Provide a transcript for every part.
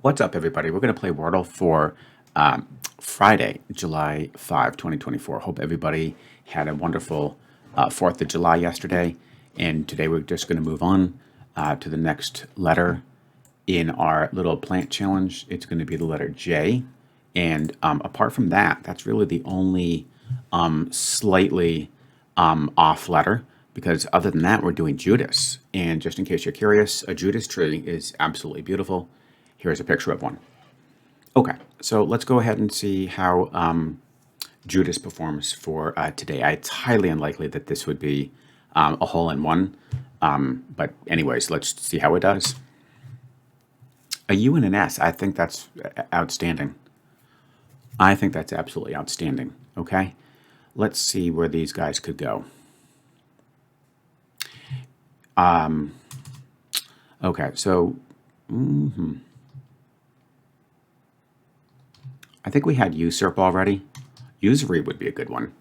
What's up, everybody? We're going to play Wordle for Friday, July 5, 2024. Hope everybody had a wonderful 4th of July yesterday. And today we're just going to move on to the next letter in our little plant challenge. It's going to be the letter J. And apart from that, that's really the only slightly off letter. Because other than that, we're doing Judas. And just in case you're curious, a Judas tree is absolutely beautiful. Here's a picture of one. Okay, so let's go ahead and see how Judas performs for today. It's highly unlikely that this would be a hole-in-one. But anyways, let's see how it does. A U and an S, I think that's outstanding. I think that's absolutely outstanding, okay? Let's see where these guys could go. Okay, so I think we had usurp already. Usury would be a good one.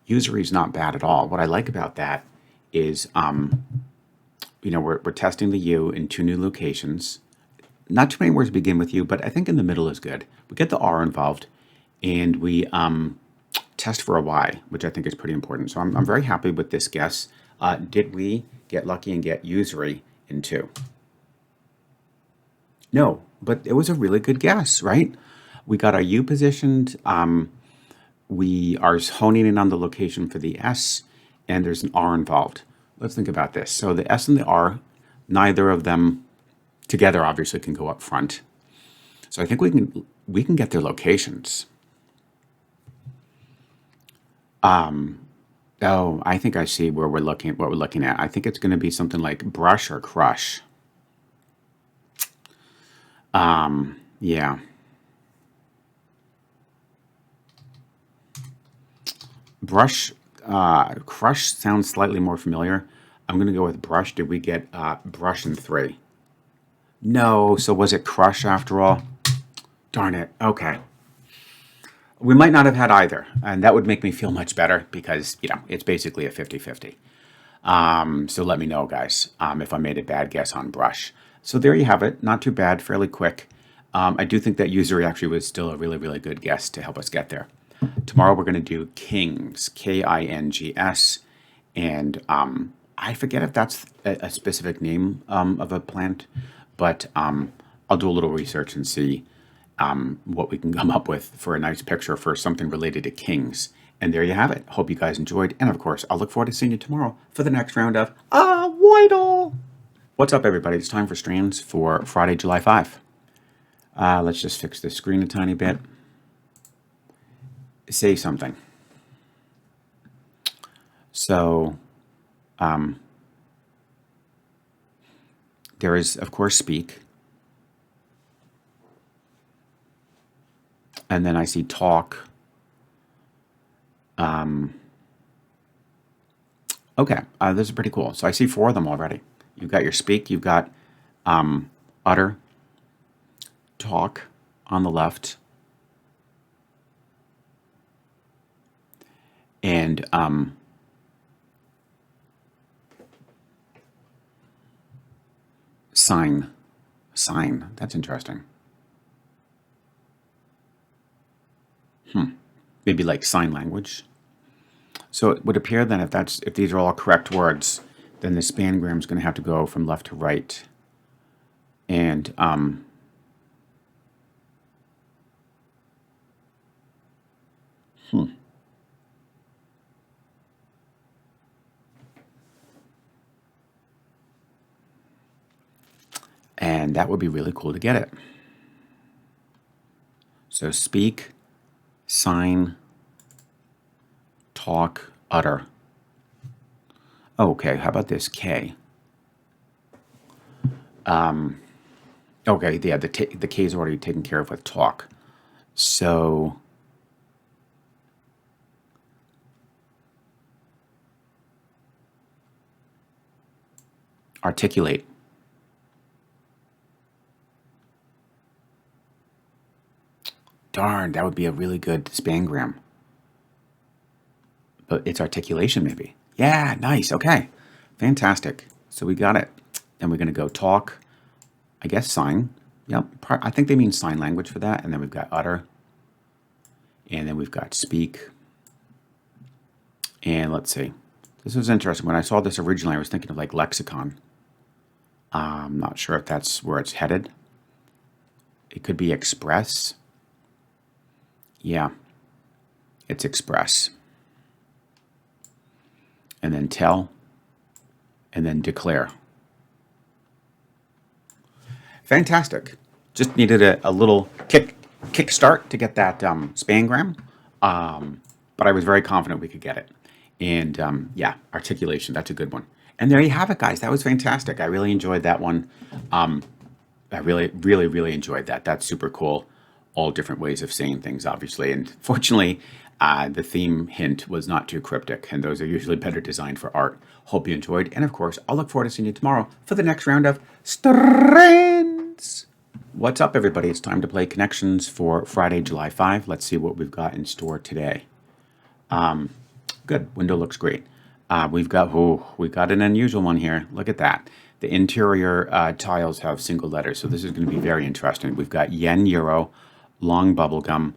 Usury is not bad at all. What I like about that is, we're testing the U in two new locations. Not too many words begin with U, but I think in the middle is good. We get the R involved, and we test for a Y, which I think is pretty important. So I'm very happy with this guess. Did we get lucky and get usury in two? No, but it was a really good guess, right? We got our U positioned. We are honing in on the location for the S, and there's an R involved. Let's think about this. So the S and the R, neither of them together obviously can go up front. So I think we can get their locations. Oh, I think I see where we're looking what we're looking at. I think it's going to be something like brush or crush. Yeah. Brush, crush sounds slightly more familiar. I'm going to go with brush. Did we get brush in three? No, so was it crush after all? Darn it. Okay. We might not have had either, and that would make me feel much better because, it's basically a 50-50. So let me know, guys, if I made a bad guess on brush. So there you have it. Not too bad, fairly quick. I do think that usury actually was still a really, really good guess to help us get there. Tomorrow we're going to do Kings, Kings, and I forget if that's a specific name of a plant, but I'll do a little research and see what we can come up with for a nice picture for something related to kings. And there you have it. Hope you guys enjoyed. And of course, I'll look forward to seeing you tomorrow for the next round of Wordle. What's up, everybody? It's time for Strands for Friday, July 5. Let's just fix the screen a tiny bit. Say something. So, there is, of course, speak. And then I see talk. Okay, this is pretty cool. So I see four of them already. You've got your speak, you've got utter, talk on the left, and sign. Sign. That's interesting. Maybe like sign language. So it would appear then if these are all correct words, then the spangram is going to have to go from left to right. And and that would be really cool to get it. So speak, sign, talk, utter. Okay, how about this K? Okay, yeah, the K is already taken care of with talk. So articulate. Darn, that would be a really good spangram. But it's articulation, maybe. Yeah, nice. Okay, fantastic. So we got it. Then we're going to go talk, I guess sign, Yep, I think they mean sign language for that. And then we've got utter. And then we've got speak. And let's see. This was interesting. When I saw this originally, I was thinking of like lexicon. I'm not sure if that's where it's headed. It could be express. Yeah, it's express. And then tell. And then declare. Fantastic. Just needed a little kick start to get that spangram. But I was very confident we could get it. And yeah, articulation, that's a good one. And there you have it, guys. That was fantastic. I really enjoyed that one. I really enjoyed that. That's super cool. All different ways of saying things, obviously. And fortunately, the theme hint was not too cryptic, and those are usually better designed for art. Hope you enjoyed. And of course, I'll look forward to seeing you tomorrow for the next round of Strands. What's up, everybody? It's time to play Connections for Friday, July 5. Let's see what we've got in store today. Good. Window looks great. We've got an unusual one here. Look at that. The interior tiles have single letters, so this is going to be very interesting. We've got yen, euro, long bubblegum,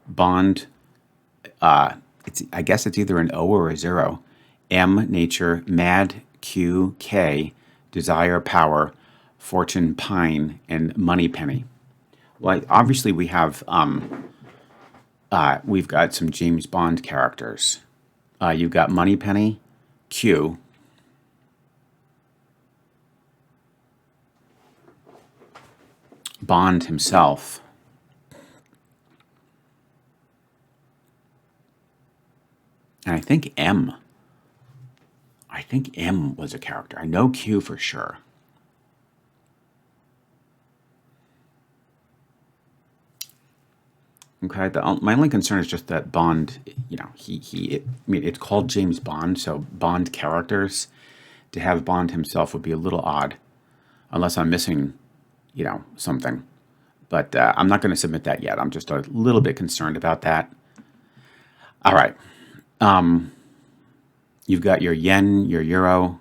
bond. I guess it's either an O or a 0. M, nature, mad, Q, K, desire, power, fortune, pine, and money penny. Well, obviously we've got some James Bond characters. You've got Moneypenny, Q, Bond himself, and I think M. I think M was a character. I know Q for sure. Okay, my only concern is just that Bond, it's called James Bond, so Bond characters, to have Bond himself would be a little odd, unless I'm missing, something. But I'm not going to submit that yet. I'm just a little bit concerned about that. All right. You've got your yen, your euro.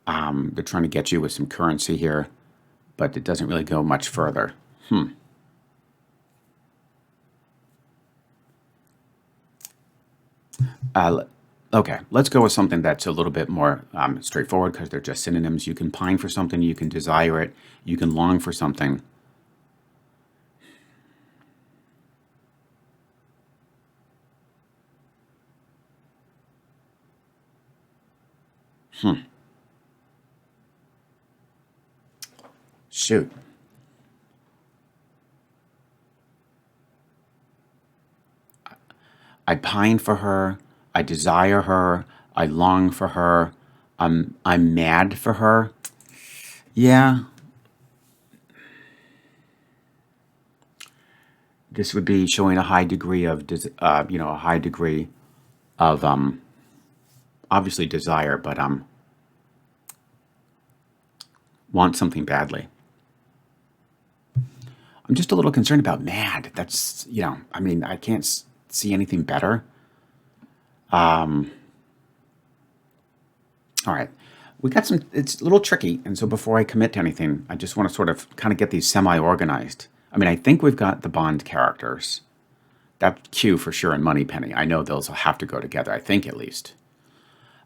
They're trying to get you with some currency here, but it doesn't really go much further. Okay, let's go with something that's a little bit more straightforward because they're just synonyms. You can pine for something, you can desire it, you can long for something. Shoot. I pine for her. I desire her. I long for her. I'm mad for her. Yeah. This would be showing a high degree of, obviously desire, but want something badly. I'm just a little concerned about mad. That's, I can't see anything better. All right. We got some, it's a little tricky. And so before I commit to anything, I just want to sort of kind of get these semi-organized. I think we've got the Bond characters. That's Q for sure and Moneypenny. I know those will have to go together, I think at least.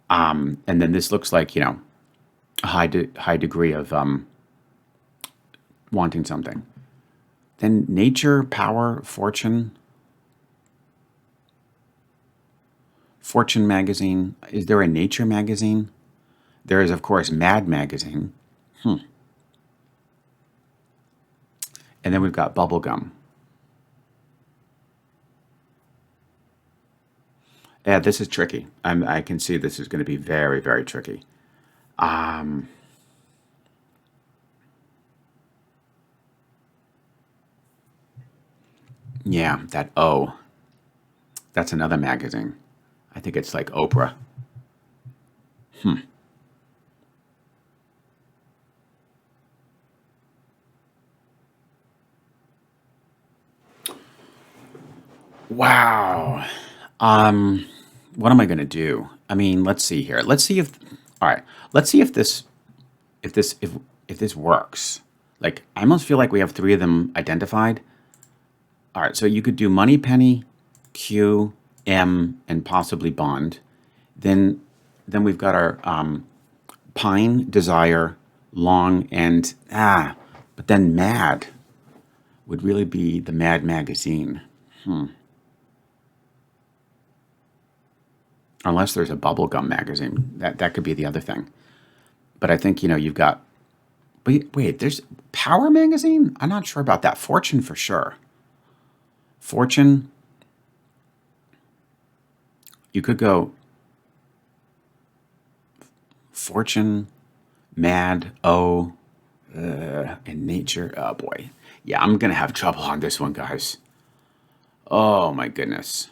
And then this looks like, a high degree of wanting something. Then nature, power, fortune. Fortune magazine. Is there a nature magazine? There is, of course, Mad magazine. And then we've got bubblegum. Yeah, this is tricky. I can see this is going to be very, very tricky. Yeah, that O. That's another magazine. I think it's like Oprah. Wow. What am I going to do? Let's see here. Let's see if, all right. Let's see if this works. Like, I almost feel like we have 3 of them identified. All right, so you could do money penny, Q, M, and possibly bond. Then we've got our pine, desire, long, and but then mad would really be the Mad magazine. Unless there's a bubblegum magazine. That could be the other thing. But I think, you've got, wait, there's Power magazine? I'm not sure about that. Fortune for sure. Fortune, you could go Fortune, Mad, and Nature. Oh boy. Yeah, I'm going to have trouble on this one, guys. Oh my goodness.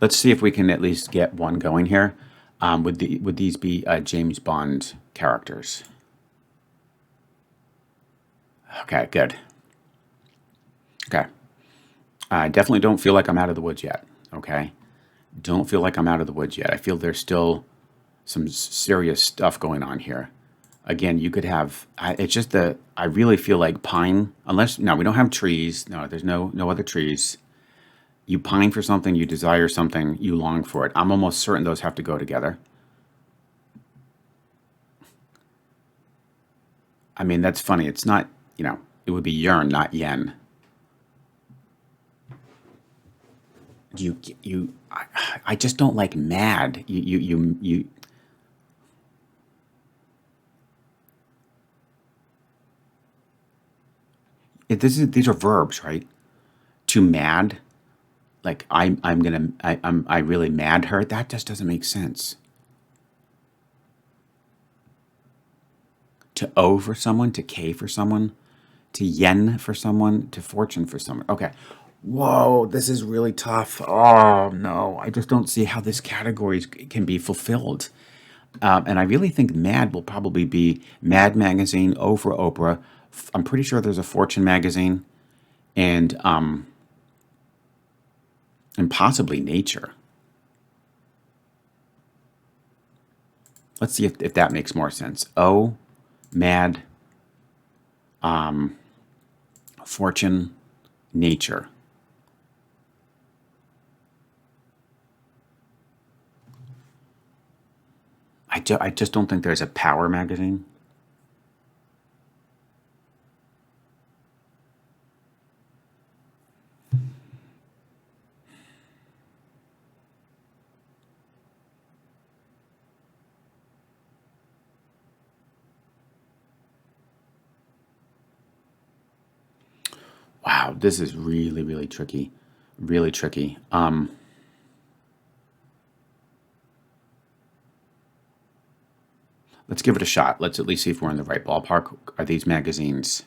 Let's see if we can at least get one going here. Would these be James Bond characters? Okay, good. Okay. I definitely don't feel like I'm out of the woods yet. Okay. Don't feel like I'm out of the woods yet. I feel there's still some serious stuff going on here. Again, you could have. It's just that I really feel like pine. Unless no, we don't have trees. No, there's no other trees. You pine for something, you desire something, you long for it. I'm almost certain those have to go together. I mean, that's funny. It's not. It would be yearn, not yen. I just don't like mad. These are verbs, right? To mad, like I really mad her. That just doesn't make sense. To O for someone, to K for someone, to yen for someone, to fortune for someone. Okay. Whoa, this is really tough. Oh no, I just don't see how this category can be fulfilled. And I really think Mad will probably be Mad Magazine, O for Oprah. I'm pretty sure there's a Fortune magazine, and possibly Nature. Let's see if that makes more sense. O, Mad, Fortune, Nature. I just don't think there's a Power magazine. Wow, this is really, really tricky. Really tricky. Let's give it a shot. Let's at least see if we're in the right ballpark. Are these magazines?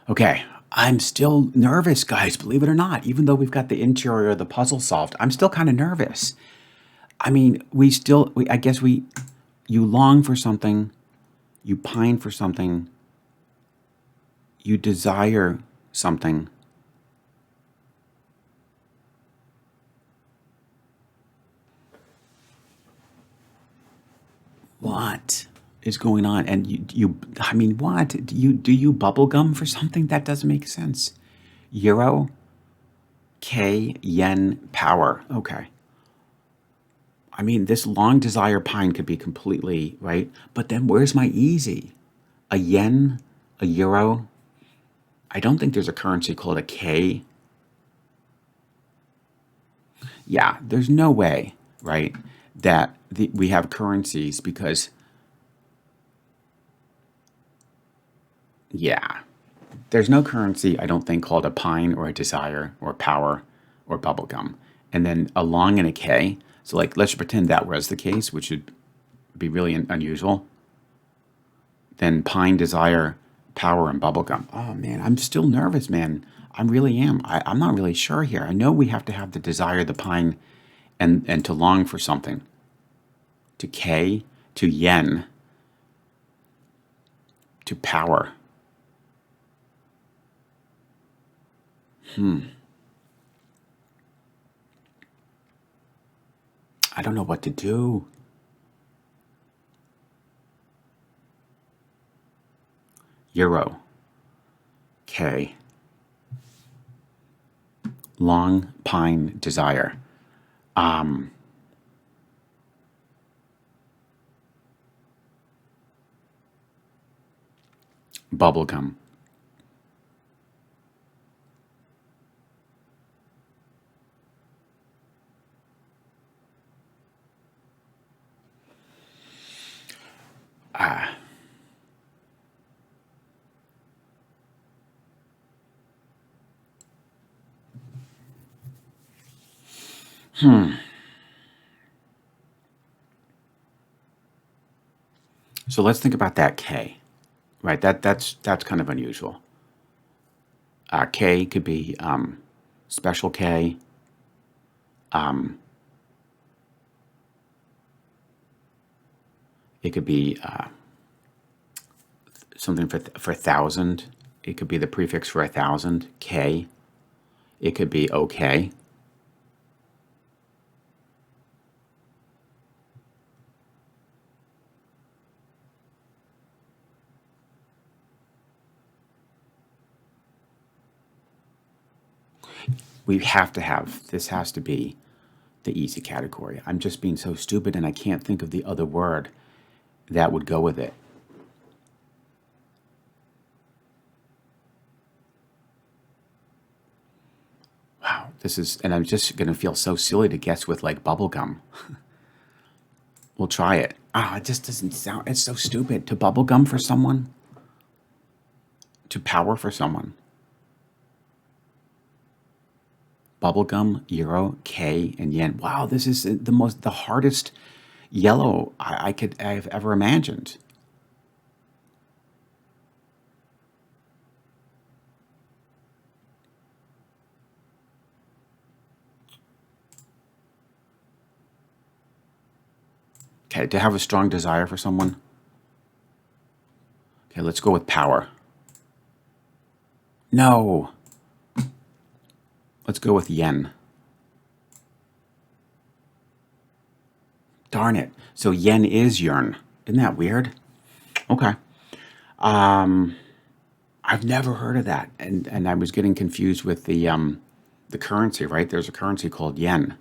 Okay, I'm still nervous, guys, believe it or not. Even though we've got the interior of the puzzle solved, I'm still kind of nervous. I mean, I guess you long for something, you pine for something, you desire something. What is going on? And I mean, what? Do you bubble gum for something? That doesn't make sense. Euro, K, yen, power. Okay. I mean, this long desire pine could be completely right, but then where's my easy? A yen, a euro. I don't think there's a currency called a K. Yeah, there's no way, right, that we have currencies because, yeah, there's no currency, I don't think, called a pine or a desire or power or bubblegum. And then a long and a K. So, like, let's pretend that was the case, which would be really unusual. Then pine, desire, power, and bubblegum. Oh, man, I'm still nervous, man. I really am. I'm not really sure here. I know we have to have the desire, the pine, and to long for something. To K, to yen, to power. I don't know what to do. Euro. K. Long pine desire. Bubblegum. So let's think about that K. Right, that's kind of unusual. K could be special K. It could be something for 1,000. It could be the prefix for 1,000, K. It could be OK. We have to have, this has to be the easy category. I'm just being so stupid and I can't think of the other word that would go with it. Wow, this is, and I'm just going to feel so silly to guess with like bubblegum. We'll try it. It just doesn't sound, it's so stupid. To bubblegum for someone? To power for someone? Bubblegum, euro, K, and yen. Wow, this is the hardest yellow I've ever imagined. Okay, to have a strong desire for someone. Okay, let's go with power. No. Let's go with yen. Darn it. So yen is yearn. Isn't that weird? Okay. I've never heard of that, and I was getting confused with the currency. Right? There's a currency called yen.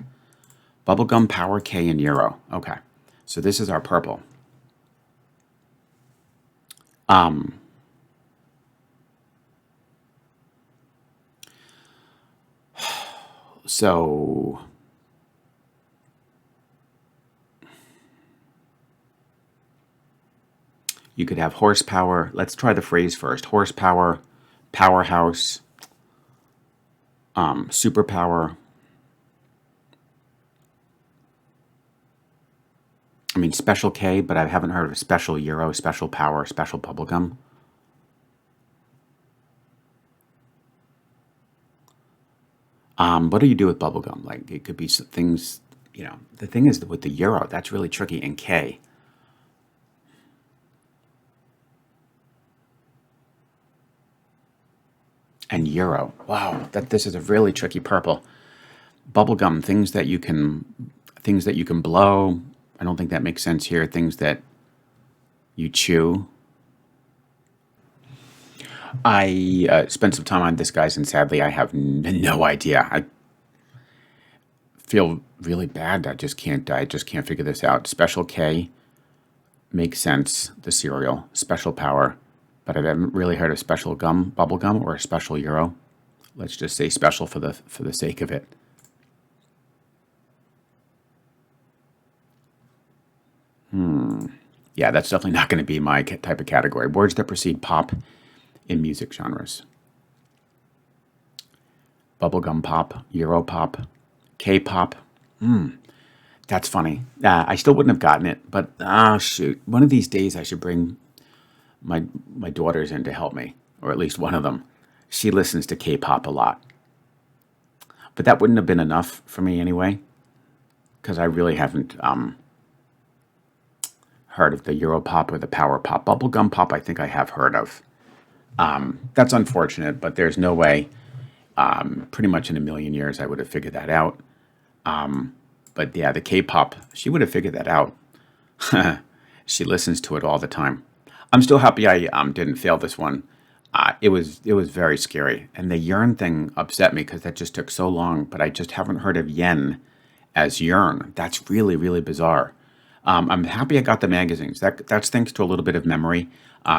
Bubblegum, power, K, and euro. Okay. So this is our purple. So you could have horsepower. Let's try the phrase first. Horsepower, powerhouse, superpower. I mean, special K, but I haven't heard of special euro, special power, special bubblegum. What do you do with bubblegum? Like, it could be things, the thing is with the euro, that's really tricky, and K. And euro. Wow, this is a really tricky purple. Bubblegum, things that you can blow. I don't think that makes sense here. Things that you chew. I spent some time on this, guys, and sadly, I have no idea. I feel really bad. I just can't figure this out. Special K makes sense. The cereal, special power, but I haven't really heard of special gum, bubble gum, or a special euro. Let's just say special for the sake of it. Yeah, that's definitely not going to be my type of category. Words that precede pop in music genres. Bubblegum pop, Euro pop, K-pop. That's funny. I still wouldn't have gotten it, but shoot. One of these days I should bring my daughters in to help me, or at least one of them. She listens to K-pop a lot. But that wouldn't have been enough for me anyway, because I really haven't heard of the Euro pop or the power pop. Bubblegum pop I think I have heard of. That's unfortunate, but there's no way Pretty much in a million years, I would have figured that out. But yeah, the K-pop, she would have figured that out. She listens to it all the time. I'm still happy I didn't fail this one. It was very scary, and the yearn thing upset me because that just took so long. But I just haven't heard of yen as yearn. That's really really bizarre. I'm happy I got the magazines. That's thanks to a little bit of memory,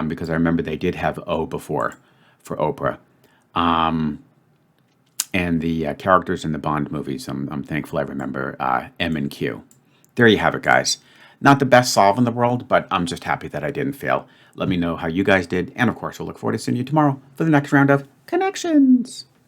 because I remember they did have O before for Oprah, and the characters in the Bond movies. I'm thankful I remember M and Q. There you have it, guys. Not the best solve in the world, but I'm just happy that I didn't fail. Let me know how you guys did, and of course, we'll look forward to seeing you tomorrow for the next round of Connections.